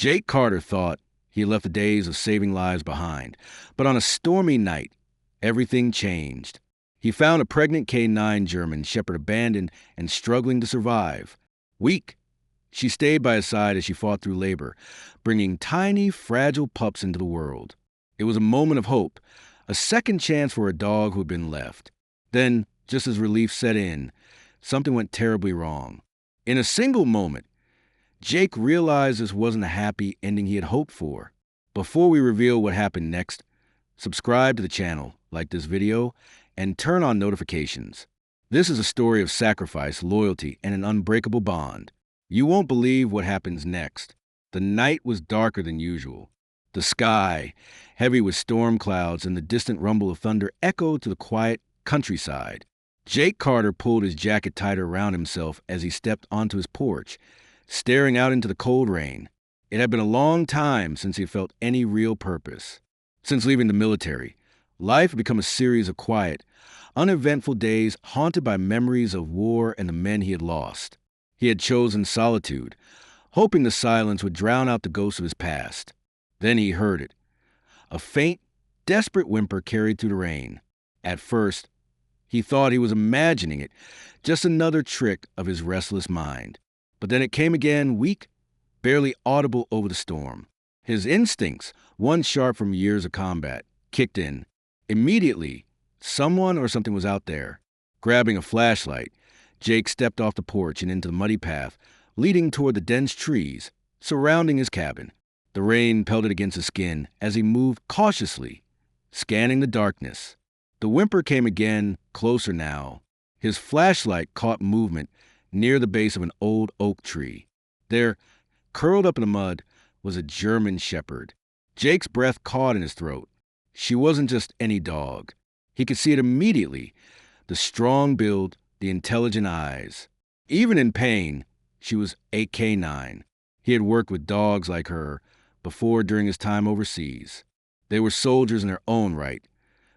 Jake Carter thought he had left the days of saving lives behind, but on a stormy night, everything changed. He found a pregnant K9 German Shepherd abandoned and struggling to survive. Weak, she stayed by his side as she fought through labor, bringing tiny, fragile pups into the world. It was a moment of hope, a second chance for a dog who had been left. Then, just as relief set in, something went terribly wrong. In a single moment, Jake realized this wasn't the happy ending he had hoped for. Before we reveal what happened next, subscribe to the channel, like this video, and turn on notifications. This is a story of sacrifice, loyalty, and an unbreakable bond. You won't believe what happens next. The night was darker than usual. The sky, heavy with storm clouds, and the distant rumble of thunder echoed to the quiet countryside. Jake Carter pulled his jacket tighter around himself as he stepped onto his porch, staring out into the cold rain. It had been a long time since he felt any real purpose. Since leaving the military, life had become a series of quiet, uneventful days haunted by memories of war and the men he had lost. He had chosen solitude, hoping the silence would drown out the ghosts of his past. Then he heard it. A faint, desperate whimper carried through the rain. At first, he thought he was imagining it, just another trick of his restless mind. But then it came again, weak, barely audible over the storm. His instincts, one sharp from years of combat, kicked in. Immediately, someone or something was out there. Grabbing a flashlight, Jake stepped off the porch and into the muddy path, leading toward the dense trees surrounding his cabin. The rain pelted against his skin as he moved cautiously, scanning the darkness. The whimper came again, closer now. His flashlight caught movement near the base of an old oak tree. There, curled up in the mud, was a German Shepherd. Jake's breath caught in his throat. She wasn't just any dog. He could see it immediately. The strong build, the intelligent eyes. Even in pain, she was a K9. He had worked with dogs like her before during his time overseas. They were soldiers in their own right,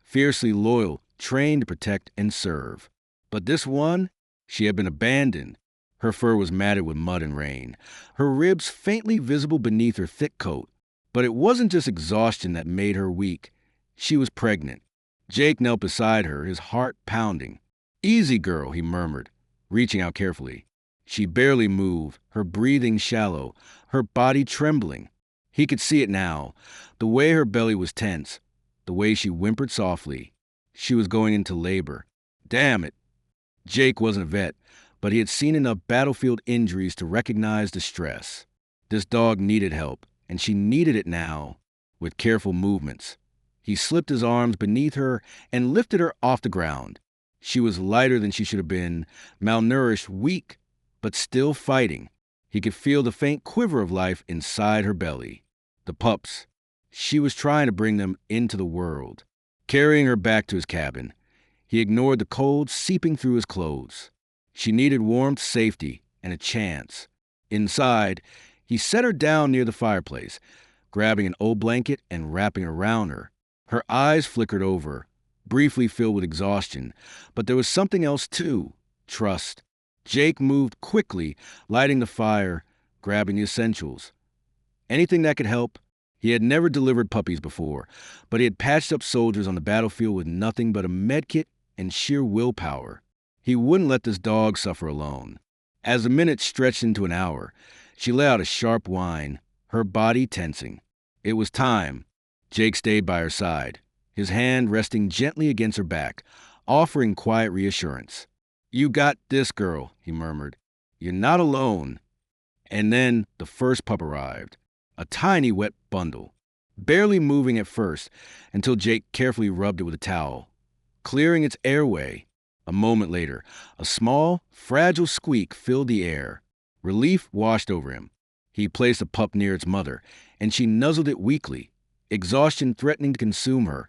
fiercely loyal, trained to protect and serve. But this one, she had been abandoned. Her fur was matted with mud and rain, her ribs faintly visible beneath her thick coat. But it wasn't just exhaustion that made her weak. She was pregnant. Jake knelt beside her, his heart pounding. "Easy, girl," he murmured, reaching out carefully. She barely moved, her breathing shallow, her body trembling. He could see it now, the way her belly was tense, the way she whimpered softly. She was going into labor. Damn it. Jake wasn't a vet, but he had seen enough battlefield injuries to recognize the stress. This dog needed help, and she needed it now, with careful movements. He slipped his arms beneath her and lifted her off the ground. She was lighter than she should have been, malnourished, weak, but still fighting. He could feel the faint quiver of life inside her belly. The pups. She was trying to bring them into the world. Carrying her back to his cabin, he ignored the cold seeping through his clothes. She needed warmth, safety, and a chance. Inside, he set her down near the fireplace, grabbing an old blanket and wrapping it around her. Her eyes flickered over, briefly filled with exhaustion, but there was something else too, trust. Jake moved quickly, lighting the fire, grabbing the essentials. Anything that could help. He had never delivered puppies before, but he had patched up soldiers on the battlefield with nothing but a medkit and sheer willpower. He wouldn't let this dog suffer alone. As the minutes stretched into an hour, she let out a sharp whine, her body tensing. It was time. Jake stayed by her side, his hand resting gently against her back, offering quiet reassurance. "You got this, girl," he murmured. "You're not alone." And then the first pup arrived, a tiny wet bundle, barely moving at first until Jake carefully rubbed it with a towel, clearing its airway. A moment later, a small, fragile squeak filled the air. Relief washed over him. He placed the pup near its mother, and she nuzzled it weakly, exhaustion threatening to consume her,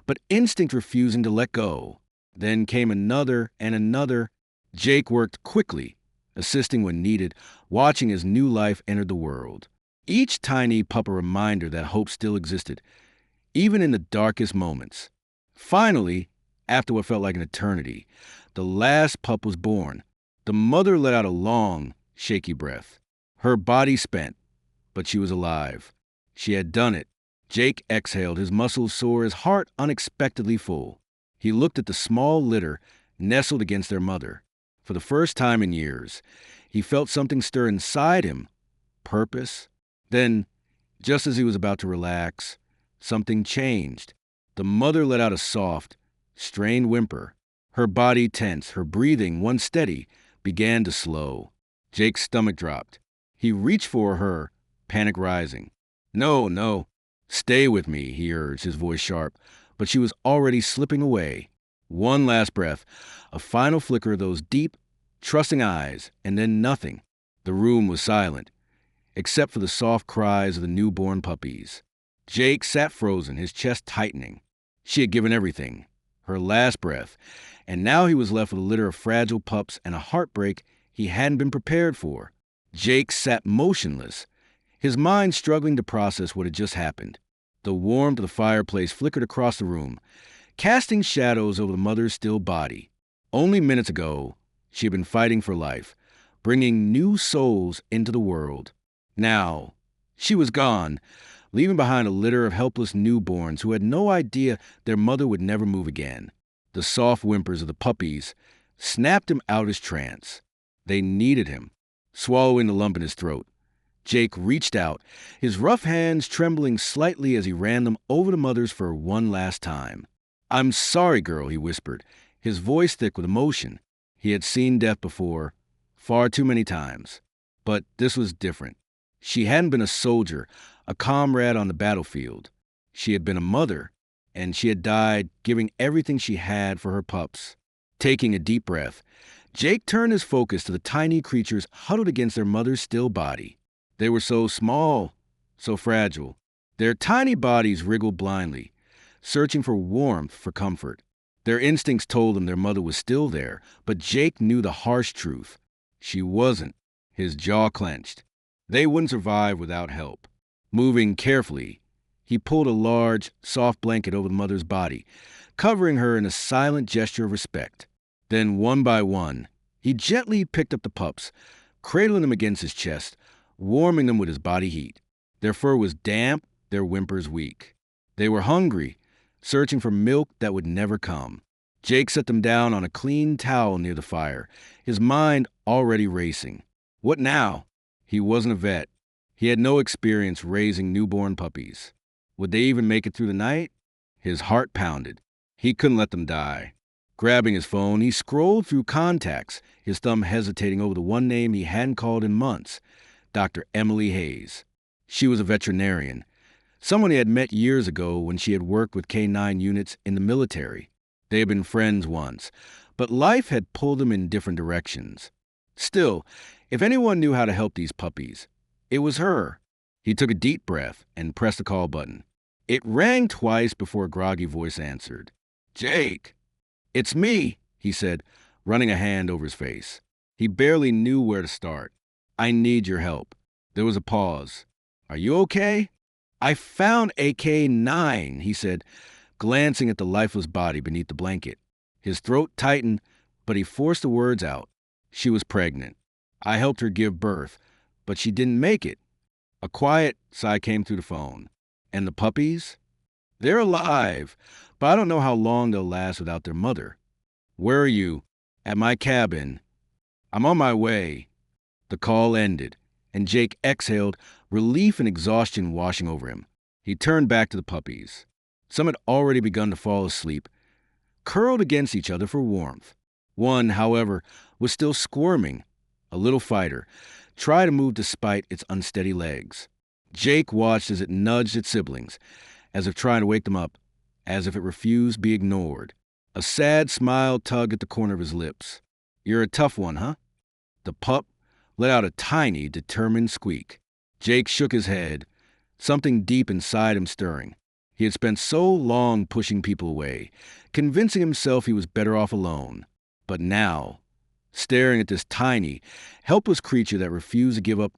but instinct refusing to let go. Then came another and another. Jake worked quickly, assisting when needed, watching as new life entered the world. Each tiny pup a reminder that hope still existed, even in the darkest moments. Finally, after what felt like an eternity, the last pup was born. The mother let out a long, shaky breath. Her body spent, but she was alive. She had done it. Jake exhaled, his muscles sore, his heart unexpectedly full. He looked at the small litter nestled against their mother. For the first time in years, he felt something stir inside him. Purpose. Then, just as he was about to relax, something changed. The mother let out a soft, strained whimper. Her body tense, her breathing, once steady, began to slow. Jake's stomach dropped. He reached for her, panic rising. No, no. Stay with me, he urged, his voice sharp. But she was already slipping away. One last breath, a final flicker of those deep, trusting eyes, and then nothing. The room was silent, except for the soft cries of the newborn puppies. Jake sat frozen, his chest tightening. She had given everything, her last breath, and now he was left with a litter of fragile pups and a heartbreak he hadn't been prepared for. Jake sat motionless, his mind struggling to process what had just happened. The warmth of the fireplace flickered across the room, casting shadows over the mother's still body. Only minutes ago, she had been fighting for life, bringing new souls into the world. Now, she was gone, leaving behind a litter of helpless newborns who had no idea their mother would never move again. The soft whimpers of the puppies snapped him out of his trance. They needed him, swallowing the lump in his throat. Jake reached out, his rough hands trembling slightly as he ran them over the mother's fur one last time. "I'm sorry, girl," he whispered, his voice thick with emotion. He had seen death before, far too many times. But this was different. She hadn't been a soldier, a comrade on the battlefield. She had been a mother, and she had died giving everything she had for her pups. Taking a deep breath, Jake turned his focus to the tiny creatures huddled against their mother's still body. They were so small, so fragile. Their tiny bodies wriggled blindly, searching for warmth, for comfort. Their instincts told them their mother was still there, but Jake knew the harsh truth. She wasn't. His jaw clenched. They wouldn't survive without help. Moving carefully, he pulled a large, soft blanket over the mother's body, covering her in a silent gesture of respect. Then, one by one, he gently picked up the pups, cradling them against his chest, warming them with his body heat. Their fur was damp, their whimpers weak. They were hungry, searching for milk that would never come. Jake set them down on a clean towel near the fire, his mind already racing. What now? He wasn't a vet. He had no experience raising newborn puppies. Would they even make it through the night? His heart pounded. He couldn't let them die. Grabbing his phone, he scrolled through contacts, his thumb hesitating over the one name he hadn't called in months, Dr. Emily Hayes. She was a veterinarian, someone he had met years ago when she had worked with K-9 units in the military. They had been friends once, but life had pulled them in different directions. Still, if anyone knew how to help these puppies, it was her. He took a deep breath and pressed the call button. It rang twice before a groggy voice answered. "Jake!" "It's me," he said, running a hand over his face. He barely knew where to start. "I need your help." There was a pause. "Are you okay?" "I found a K-9, he said, glancing at the lifeless body beneath the blanket. His throat tightened, but he forced the words out. She was pregnant. I helped her give birth, but she didn't make it. A quiet sigh came through the phone. "And the puppies?" "They're alive, but I don't know how long they'll last without their mother." "Where are you?" "At my cabin. I'm on my way." The call ended, and Jake exhaled, relief and exhaustion washing over him. He turned back to the puppies. Some had already begun to fall asleep, curled against each other for warmth. One, however, was still squirming, a little fighter, tried to move despite its unsteady legs. Jake watched as it nudged its siblings, as if trying to wake them up, as if it refused to be ignored. A sad smile tugged at the corner of his lips. "You're a tough one, huh?" The pup let out a tiny, determined squeak. Jake shook his head, something deep inside him stirring. He had spent so long pushing people away, convincing himself he was better off alone. But now, staring at this tiny, helpless creature that refused to give up,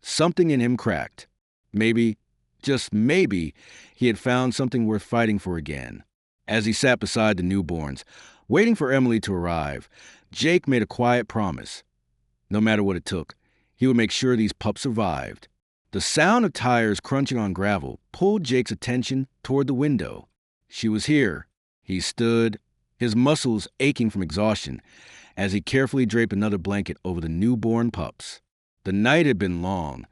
something in him cracked. Maybe, just maybe, he had found something worth fighting for again. As he sat beside the newborns, waiting for Emily to arrive, Jake made a quiet promise. No matter what it took, he would make sure these pups survived. The sound of tires crunching on gravel pulled Jake's attention toward the window. She was here. He stood, his muscles aching from exhaustion, as he carefully draped another blanket over the newborn pups. The night had been long,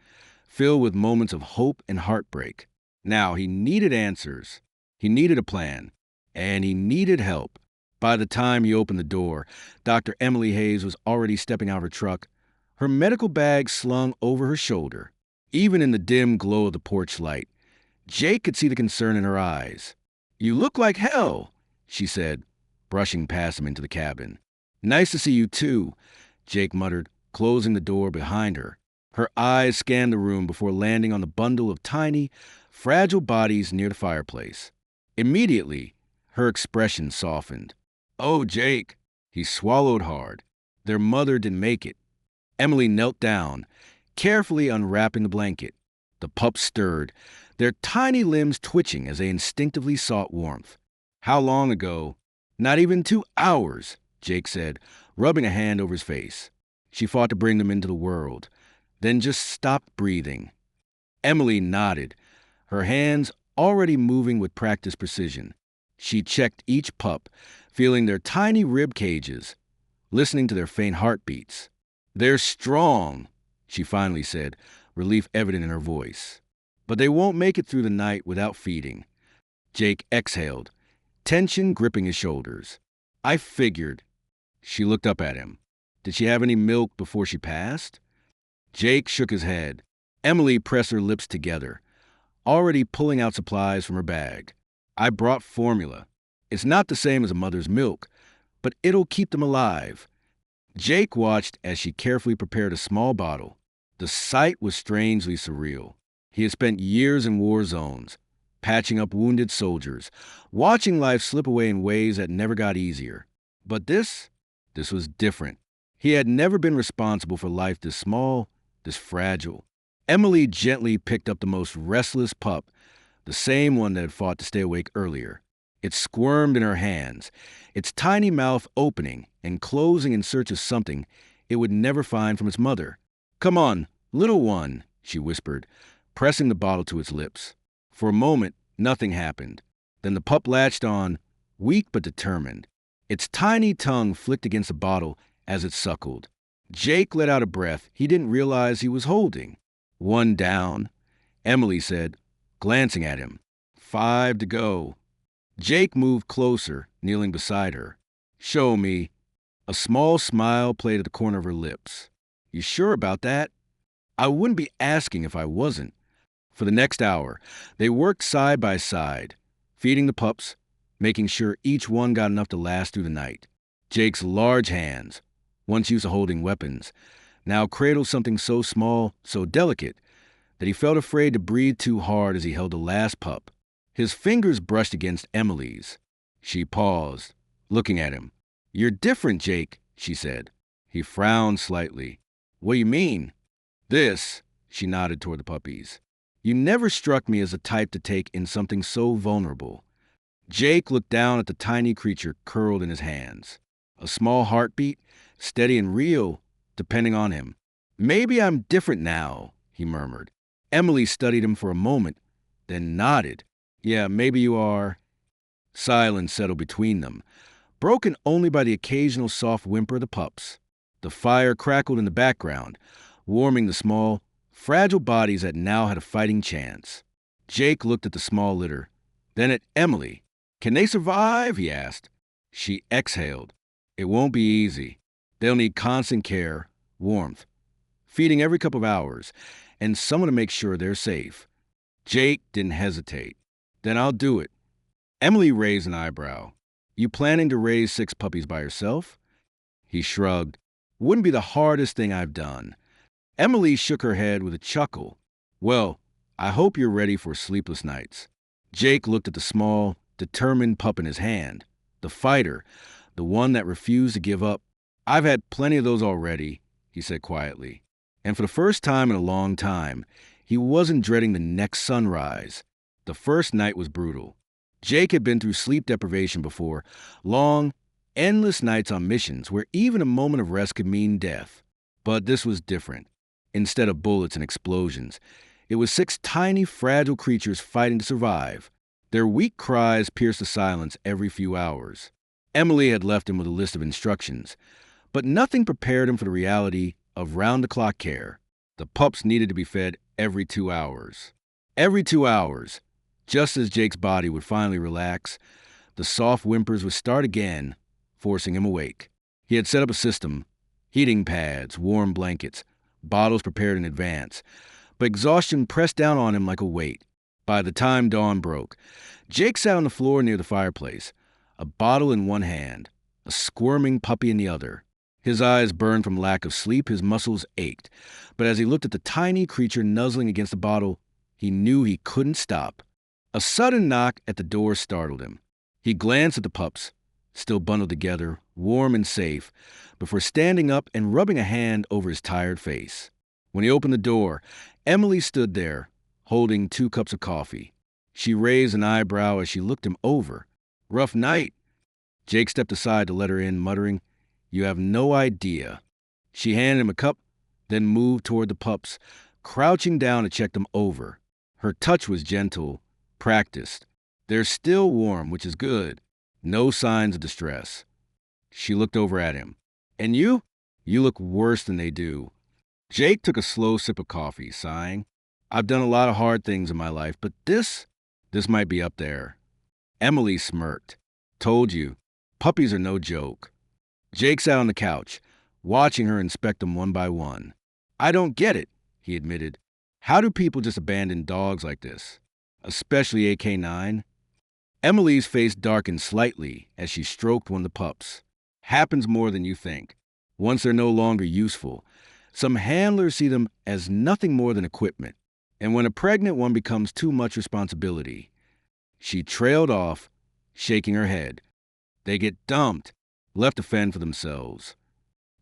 filled with moments of hope and heartbreak. Now he needed answers. He needed a plan. And he needed help. By the time he opened the door, Dr. Emily Hayes was already stepping out of her truck, her medical bag slung over her shoulder. Even in the dim glow of the porch light, Jake could see the concern in her eyes. "You look like hell," she said, brushing past him into the cabin. "Nice to see you, too," Jake muttered, closing the door behind her. Her eyes scanned the room before landing on the bundle of tiny, fragile bodies near the fireplace. Immediately, her expression softened. "Oh, Jake." He swallowed hard. Their mother didn't make it. Emily knelt down, carefully unwrapping the blanket. The pups stirred, their tiny limbs twitching as they instinctively sought warmth. "How long ago?" "Not even 2 hours," Jake said, rubbing a hand over his face. "She fought to bring them into the world, then just stopped breathing." Emily nodded, her hands already moving with practiced precision. She checked each pup, feeling their tiny rib cages, listening to their faint heartbeats. "They're strong," she finally said, relief evident in her voice. "But they won't make it through the night without feeding." Jake exhaled, tension gripping his shoulders. "I figured." She looked up at him. "Did she have any milk before she passed?" Jake shook his head. Emily pressed her lips together, already pulling out supplies from her bag. "I brought formula. It's not the same as a mother's milk, but it'll keep them alive." Jake watched as she carefully prepared a small bottle. The sight was strangely surreal. He had spent years in war zones, patching up wounded soldiers, watching life slip away in ways that never got easier. But this was different. He had never been responsible for life this small, this fragile. Emily gently picked up the most restless pup, the same one that had fought to stay awake earlier. It squirmed in her hands, its tiny mouth opening and closing in search of something it would never find from its mother. "Come on, little one," she whispered, pressing the bottle to its lips. For a moment, nothing happened. Then the pup latched on, weak but determined. Its tiny tongue flicked against the bottle as it suckled. Jake let out a breath he didn't realize he was holding. "One down," Emily said, glancing at him. "5 to go." Jake moved closer, kneeling beside her. "Show me." A small smile played at the corner of her lips. "You sure about that?" "I wouldn't be asking if I wasn't." For the next hour, they worked side by side, feeding the pups, making sure each one got enough to last through the night. Jake's large hands, once used to holding weapons, now cradled something so small, so delicate, that he felt afraid to breathe too hard as he held the last pup. His fingers brushed against Emily's. She paused, looking at him. "You're different, Jake," she said. He frowned slightly. "What do you mean?" "This," she nodded toward the puppies. "You never struck me as the type to take in something so vulnerable." Jake looked down at the tiny creature curled in his hands. A small heartbeat, steady and real, depending on him. "Maybe I'm different now," he murmured. Emily studied him for a moment, then nodded. "Yeah, maybe you are." Silence settled between them, broken only by the occasional soft whimper of the pups. The fire crackled in the background, warming the small, fragile bodies that now had a fighting chance. Jake looked at the small litter, then at Emily. "Can they survive?" he asked. She exhaled. "It won't be easy. They'll need constant care, warmth, feeding every couple of hours, and someone to make sure they're safe." Jake didn't hesitate. "Then I'll do it." Emily raised an eyebrow. "You planning to raise 6 puppies by yourself?" He shrugged. "Wouldn't be the hardest thing I've done." Emily shook her head with a chuckle. "Well, I hope you're ready for sleepless nights." Jake looked at the small, determined pup in his hand. The fighter, the one that refused to give up. "I've had plenty of those already," he said quietly. And for the first time in a long time, he wasn't dreading the next sunrise. The first night was brutal. Jake had been through sleep deprivation before, long, endless nights on missions where even a moment of rest could mean death. But this was different. Instead of bullets and explosions, It was 6 tiny, fragile creatures fighting to survive. Their weak cries pierced the silence every few hours. Emily had left him with a list of instructions, but nothing prepared him for the reality of round-the-clock care. The pups needed to be fed every 2 hours. Every 2 hours, just as Jake's body would finally relax, the soft whimpers would start again, forcing him awake. He had set up a system: heating pads, warm blankets, bottles prepared in advance, but exhaustion pressed down on him like a weight. By the time dawn broke, Jake sat on the floor near the fireplace, a bottle in one hand, a squirming puppy in the other. His eyes burned from lack of sleep, his muscles ached, but as he looked at the tiny creature nuzzling against the bottle, he knew he couldn't stop. A sudden knock at the door startled him. He glanced at the pups, still bundled together, warm and safe, before standing up and rubbing a hand over his tired face. When he opened the door, Emily stood there, holding 2 cups of coffee. She raised an eyebrow as she looked him over. "Rough night." Jake stepped aside to let her in, muttering, "You have no idea." She handed him a cup, then moved toward the pups, crouching down to check them over. Her touch was gentle, practiced. They're still warm, which is good. No signs of distress. She looked over at him. "And you? You look worse than they do." Jake took a slow sip of coffee, sighing. "I've done a lot of hard things in my life, but this might be up there." Emily smirked. "Told you, puppies are no joke." Jake sat on the couch, watching her inspect them one by one. "I don't get it," he admitted. "How do people just abandon dogs like this? Especially a K9? Emily's face darkened slightly as she stroked one of the pups. "Happens more than you think. Once they're no longer useful, some handlers see them as nothing more than equipment. And when a pregnant one becomes too much responsibility." She trailed off, shaking her head. "They get dumped, left to fend for themselves."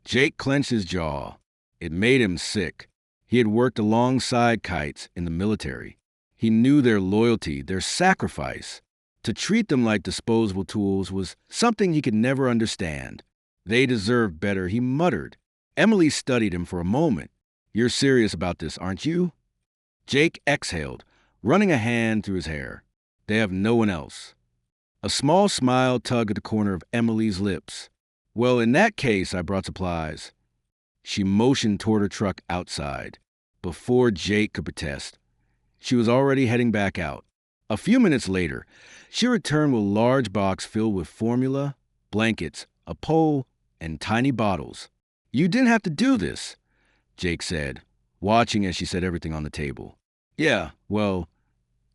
Jake clenched his jaw. It made him sick. He had worked alongside kites in the military. He knew their loyalty, their sacrifice. To treat them like disposable tools was something he could never understand. "They deserve better," he muttered. Emily studied him for a moment. "You're serious about this, aren't you?" Jake exhaled, running a hand through his hair. "They have no one else." A small smile tugged at the corner of Emily's lips. "Well, in that case, I brought supplies." She motioned toward her truck outside. Before Jake could protest, she was already heading back out. A few minutes later, she returned with a large box filled with formula, blankets, a pole, and tiny bottles. "You didn't have to do this," Jake said, watching as she set everything on the table. "Yeah, well,"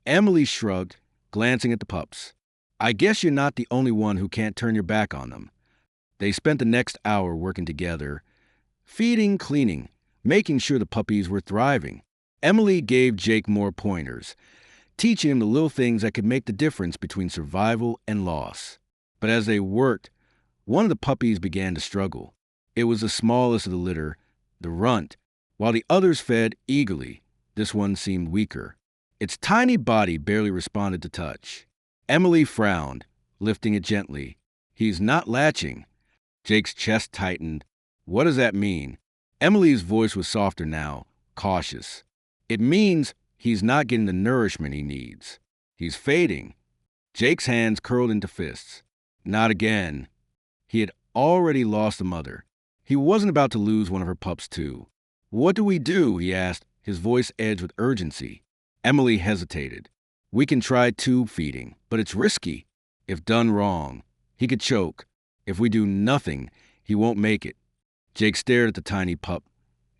Emily shrugged, glancing at the pups. "I guess you're not the only one who can't turn your back on them." They spent the next hour working together, feeding, cleaning, making sure the puppies were thriving. Emily gave Jake more pointers, teaching him the little things that could make the difference between survival and loss. But as they worked, one of the puppies began to struggle. It was the smallest of the litter, the runt. While the others fed eagerly, this one seemed weaker. Its tiny body barely responded to touch. Emily frowned, lifting it gently. "He's not latching." Jake's chest tightened. "What does that mean?" Emily's voice was softer now, cautious. "It means he's not getting the nourishment he needs. He's fading." Jake's hands curled into fists. Not again. He had already lost a mother. He wasn't about to lose one of her pups, too. "What do we do?" he asked, his voice edged with urgency. Emily hesitated. "We can try tube feeding, but it's risky. If done wrong, he could choke. If we do nothing, he won't make it." Jake stared at the tiny pup,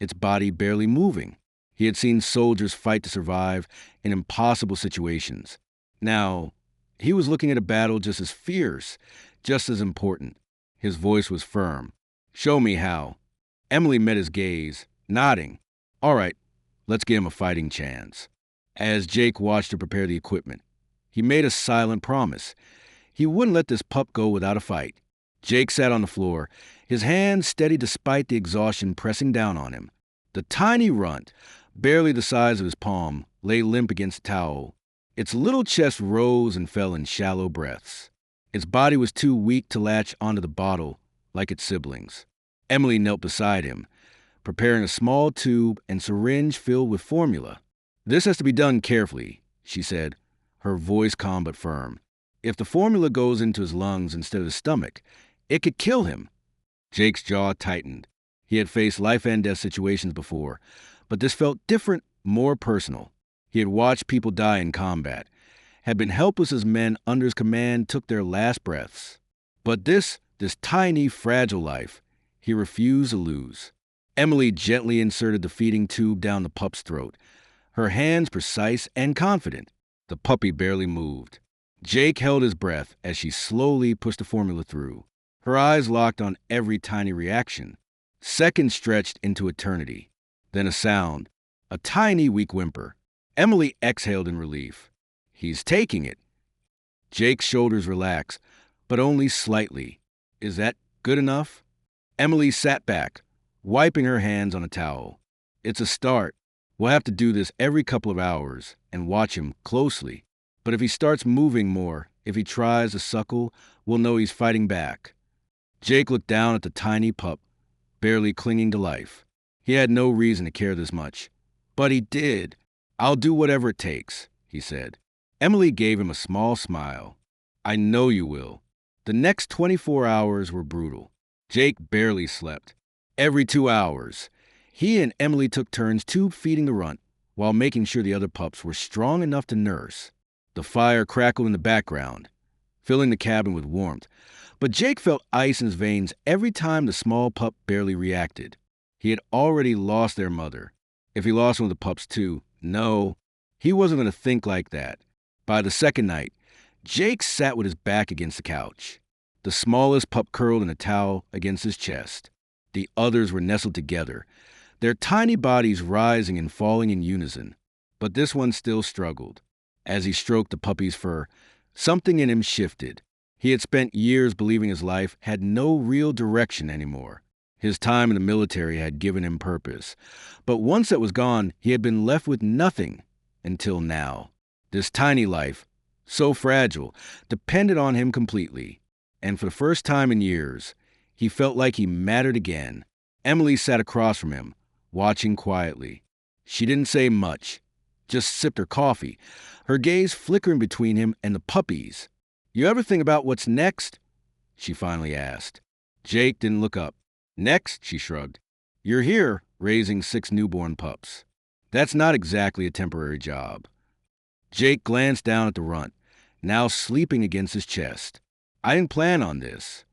its body barely moving. He had seen soldiers fight to survive in impossible situations. Now, he was looking at a battle just as fierce, just as important. His voice was firm. "Show me how." Emily met his gaze, nodding. "All right, let's give him a fighting chance." As Jake watched her prepare the equipment, he made a silent promise. He wouldn't let this pup go without a fight. Jake sat on the floor, his hands steady despite the exhaustion pressing down on him. The tiny runt, barely the size of his palm, lay limp against the towel. Its little chest rose and fell in shallow breaths. Its body was too weak to latch onto the bottle like its siblings. Emily knelt beside him, preparing a small tube and syringe filled with formula. This has to be done carefully, she said, her voice calm but firm. If the formula goes into his lungs instead of his stomach, it could kill him. Jake's jaw tightened. He had faced life-and-death situations before, but this felt different, more personal. He had watched people die in combat, had been helpless as men under his command took their last breaths. But this tiny, fragile life, he refused to lose. Emily gently inserted the feeding tube down the pup's throat, her hands precise and confident. The puppy barely moved. Jake held his breath as she slowly pushed the formula through. Her eyes locked on every tiny reaction. Seconds stretched into eternity. Then a sound, a tiny, weak whimper. Emily exhaled in relief. He's taking it. Jake's shoulders relaxed, but only slightly. Is that good enough? Emily sat back, wiping her hands on a towel. It's a start. We'll have to do this every couple of hours and watch him closely. But if he starts moving more, if he tries to suckle, we'll know he's fighting back. Jake looked down at the tiny pup, barely clinging to life. He had no reason to care this much. But he did. I'll do whatever it takes, he said. Emily gave him a small smile. I know you will. The next 24 hours were brutal. Jake barely slept. Every 2 hours, he and Emily took turns tube feeding the runt while making sure the other pups were strong enough to nurse. The fire crackled in the background, filling the cabin with warmth. But Jake felt ice in his veins every time the small pup barely reacted. He had already lost their mother. If he lost one of the pups too, no, he wasn't going to think like that. By the second night, Jake sat with his back against the couch. The smallest pup curled in a towel against his chest. The others were nestled together, their tiny bodies rising and falling in unison. But this one still struggled. As he stroked the puppy's fur, something in him shifted. He had spent years believing his life had no real direction anymore. His time in the military had given him purpose. But once that was gone, he had been left with nothing until now. This tiny life, so fragile, depended on him completely. And for the first time in years, he felt like he mattered again. Emily sat across from him, watching quietly. She didn't say much, just sipped her coffee, her gaze flickering between him and the puppies. You ever think about what's next? She finally asked. Jake didn't look up. Next, she shrugged. You're here, raising 6 newborn pups. That's not exactly a temporary job. Jake glanced down at the runt, now sleeping against his chest. I didn't plan on this.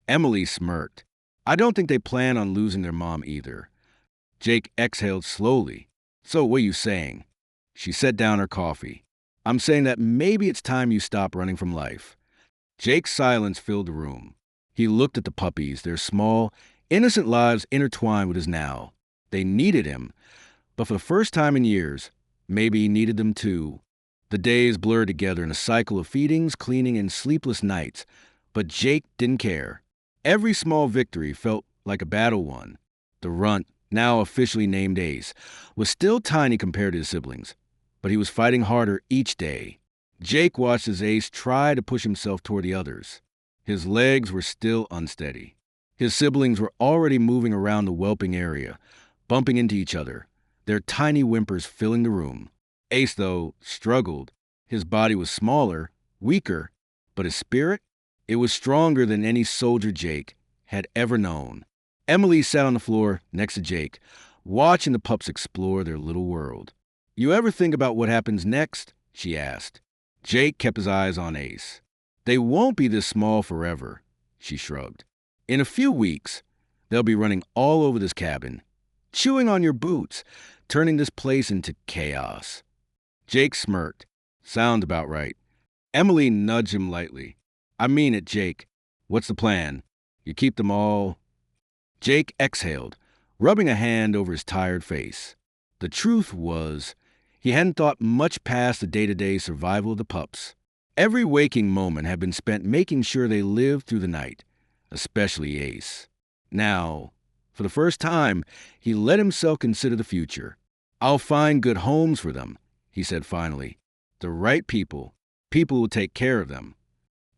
Emily smirked. I don't think they plan on losing their mom either. Jake exhaled slowly. So what are you saying? She set down her coffee. I'm saying that maybe it's time you stop running from life. Jake's silence filled the room. He looked at the puppies, their small, innocent lives intertwined with his now. They needed him, but for the first time in years, maybe he needed them too. The days blurred together in a cycle of feedings, cleaning, and sleepless nights, but Jake didn't care. Every small victory felt like a battle won. The runt, now officially named Ace, was still tiny compared to his siblings, but he was fighting harder each day. Jake watched as Ace tried to push himself toward the others. His legs were still unsteady. His siblings were already moving around the whelping area, bumping into each other, their tiny whimpers filling the room. Ace, though, struggled. His body was smaller, weaker, but his spirit? It was stronger than any soldier Jake had ever known. Emily sat on the floor next to Jake, watching the pups explore their little world. You ever think about what happens next? She asked. Jake kept his eyes on Ace. They won't be this small forever, she shrugged. In a few weeks, they'll be running all over this cabin, chewing on your boots, turning this place into chaos. Jake smirked. Sounds about right. Emily nudged him lightly. I mean it, Jake. What's the plan? You keep them all... Jake exhaled, rubbing a hand over his tired face. The truth was, he hadn't thought much past the day-to-day survival of the pups. Every waking moment had been spent making sure they lived through the night, especially Ace. Now, for the first time, he let himself consider the future. I'll find good homes for them, he said finally. The right people who will take care of them.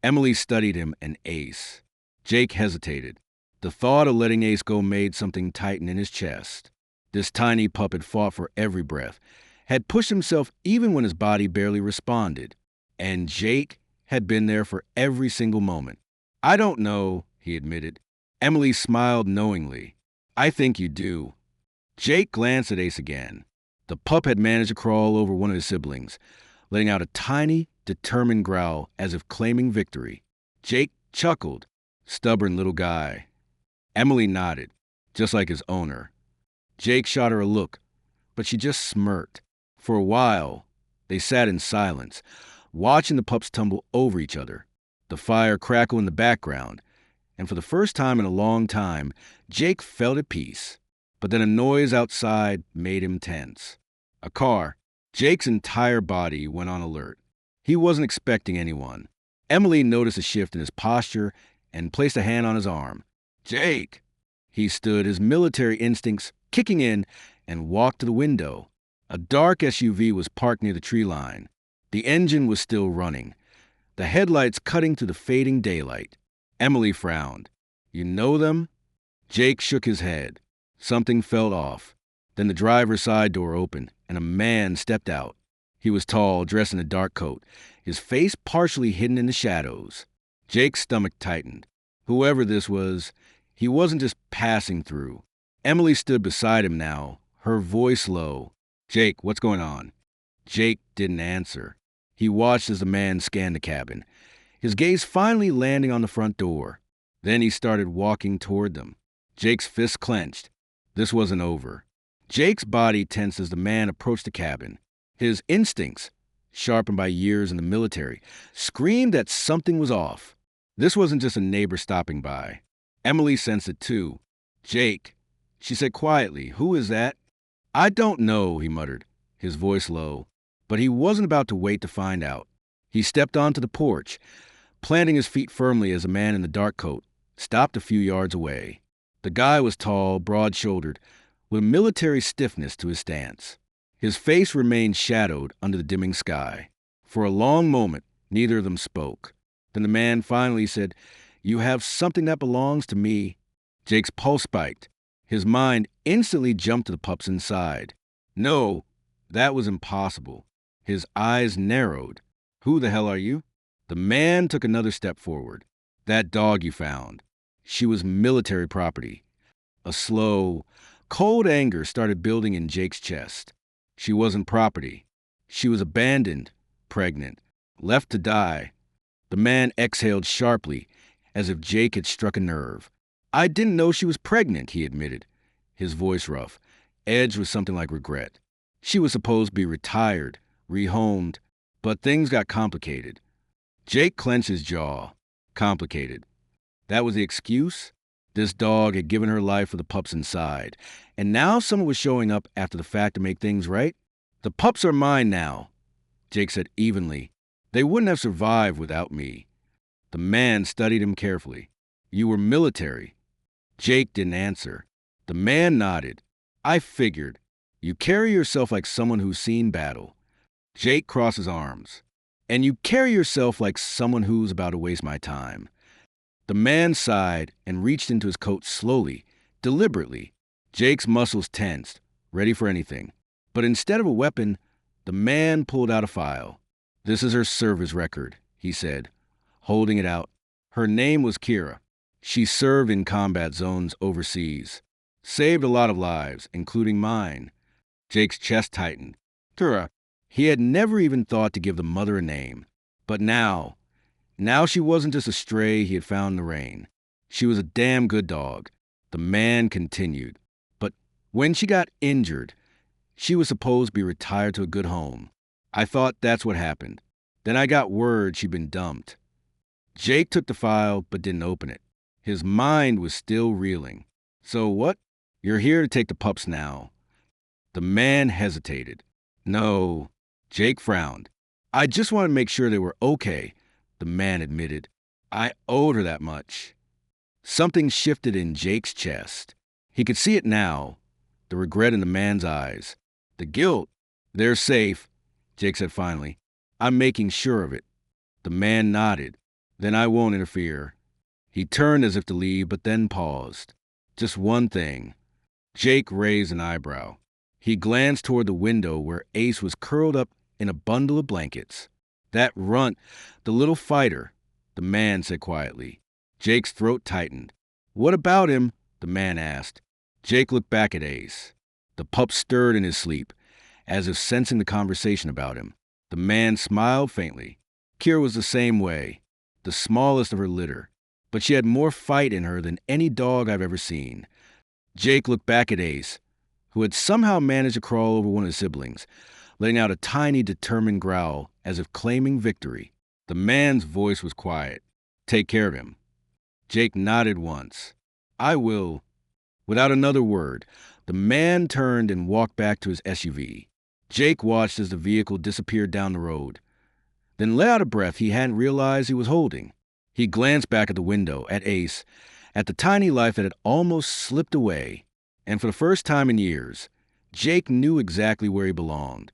Emily studied him and Ace. Jake hesitated. The thought of letting Ace go made something tighten in his chest. This tiny pup had fought for every breath, had pushed himself even when his body barely responded. And Jake had been there for every single moment. I don't know, he admitted. Emily smiled knowingly. I think you do. Jake glanced at Ace again. The pup had managed to crawl over one of his siblings, letting out a tiny, determined growl as if claiming victory. Jake chuckled. Stubborn little guy. Emily nodded, just like his owner. Jake shot her a look, but she just smirked. For a while, they sat in silence, watching the pups tumble over each other. The fire crackled in the background, and for the first time in a long time, Jake felt at peace. But then a noise outside made him tense. A car. Jake's entire body went on alert. He wasn't expecting anyone. Emily noticed a shift in his posture and placed a hand on his arm. Jake! He stood, his military instincts kicking in, and walked to the window. A dark SUV was parked near the tree line. The engine was still running, the headlights cutting through the fading daylight. Emily frowned. You know them? Jake shook his head. Something felt off. Then the driver's side door opened, and a man stepped out. He was tall, dressed in a dark coat, his face partially hidden in the shadows. Jake's stomach tightened. Whoever this was, he wasn't just passing through. Emily stood beside him now, her voice low. Jake, what's going on? Jake didn't answer. He watched as the man scanned the cabin, his gaze finally landing on the front door. Then he started walking toward them. Jake's fists clenched. This wasn't over. Jake's body tensed as the man approached the cabin. His instincts, sharpened by years in the military, screamed that something was off. This wasn't just a neighbor stopping by. Emily sensed it too. Jake, she said quietly, who is that? I don't know, he muttered, his voice low. But he wasn't about to wait to find out. He stepped onto the porch, planting his feet firmly as a man in the dark coat stopped a few yards away. The guy was tall, broad-shouldered, with military stiffness to his stance. His face remained shadowed under the dimming sky. For a long moment, neither of them spoke. Then the man finally said, You have something that belongs to me. Jake's pulse spiked. His mind instantly jumped to the pups inside. No, that was impossible. His eyes narrowed. Who the hell are you? The man took another step forward. That dog you found. She was military property. A slow, cold anger started building in Jake's chest. She wasn't property. She was abandoned, pregnant, left to die. The man exhaled sharply, as if Jake had struck a nerve. I didn't know she was pregnant, he admitted, his voice rough, edged with something like regret. She was supposed to be retired, rehomed, but things got complicated. Jake clenched his jaw. Complicated. That was the excuse? This dog had given her life for the pups inside, and now someone was showing up after the fact to make things right? The pups are mine now, Jake said evenly. They wouldn't have survived without me. The man studied him carefully. You were military. Jake didn't answer. The man nodded. I figured. You carry yourself like someone who's seen battle. Jake crossed his arms. And you carry yourself like someone who's about to waste my time. The man sighed and reached into his coat slowly, deliberately. Jake's muscles tensed, ready for anything. But instead of a weapon, the man pulled out a file. This is her service record, he said, holding it out. Her name was Kira. She served in combat zones overseas. Saved a lot of lives, including mine. Jake's chest tightened. Kira. He had never even thought to give the mother a name. But now she wasn't just a stray he had found in the rain. She was a damn good dog. The man continued. But when she got injured, she was supposed to be retired to a good home. I thought that's what happened. Then I got word she'd been dumped. Jake took the file but didn't open it. His mind was still reeling. So what? You're here to take the pups now. The man hesitated. No. Jake frowned. I just wanted to make sure they were okay, the man admitted. I owed her that much. Something shifted in Jake's chest. He could see it now, the regret in the man's eyes. The guilt. They're safe, Jake said finally. I'm making sure of it. The man nodded. Then I won't interfere. He turned as if to leave, but then paused. Just one thing. Jake raised an eyebrow. He glanced toward the window where Ace was curled up in a bundle of blankets. That runt, the little fighter, the man said quietly. Jake's throat tightened. What about him? The man asked. Jake looked back at Ace. The pup stirred in his sleep, as if sensing the conversation about him. The man smiled faintly. Kira was the same way, the smallest of her litter, but she had more fight in her than any dog I've ever seen. Jake looked back at Ace, who had somehow managed to crawl over one of his siblings, letting out a tiny, determined growl as if claiming victory. The man's voice was quiet. Take care of him. Jake nodded once. I will. Without another word, the man turned and walked back to his SUV. Jake watched as the vehicle disappeared down the road, then let out a breath he hadn't realized he was holding. He glanced back at the window, at Ace, at the tiny life that had almost slipped away, and for the first time in years, Jake knew exactly where he belonged.